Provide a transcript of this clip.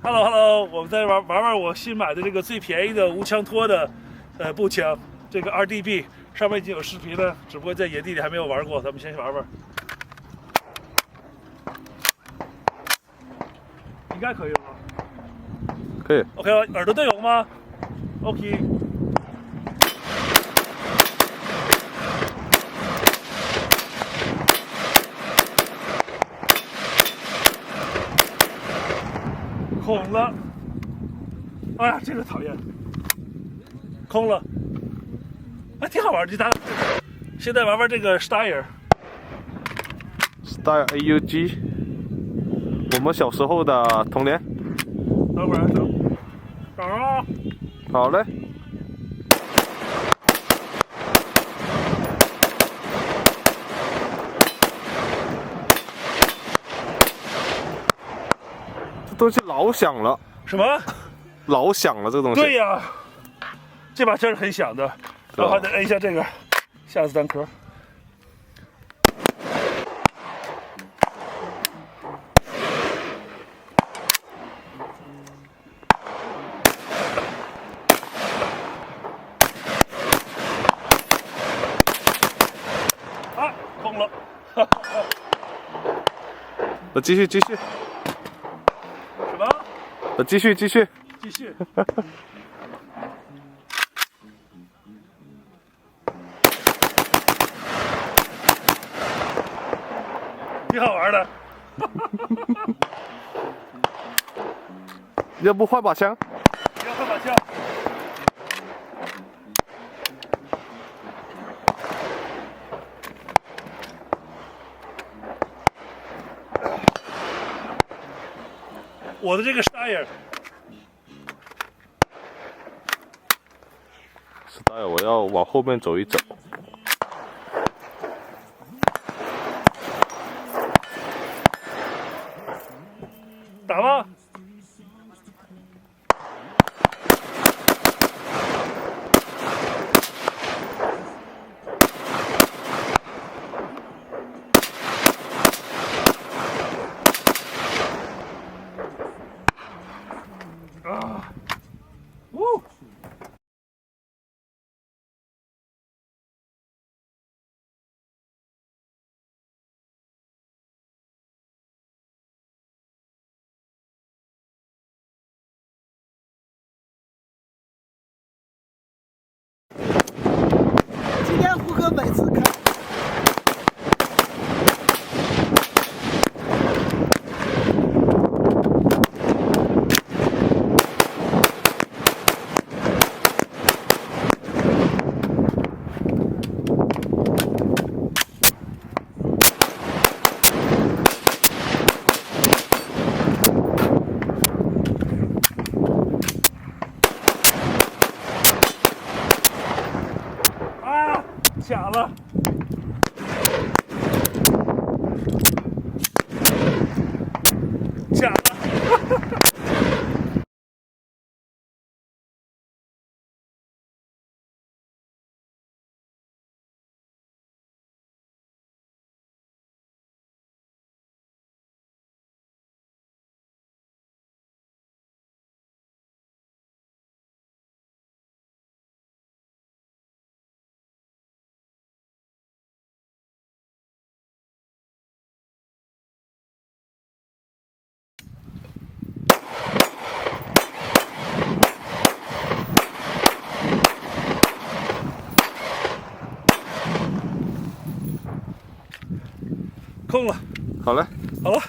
Hello，我们再玩我新买的这个最便宜的无枪托的步枪，这个 RDB 上面已经有视频了，只不过在野地里还没有玩过，咱们先玩玩。应该可以了吧？可以。OK 了，耳朵都有吗 ？OK。空了，哎呀，这个讨厌，空了，还挺好玩的。咱现在玩这个 Steyr AUG， 我们小时候的童年。等会儿等啊！好嘞。这东西老响了。什么？老响了，这个东西。对呀，这把真是很响的，然后还得摁一下这个下子弹壳。啊，空了。那继续。什么？那继续。继续。挺好玩的。要不换把枪？要换把枪。我的这个 Steyr， 我要往后面走一走。打吧。啊！呜！今天胡哥每次开。卡了，卡了。空了，好嘞，好了。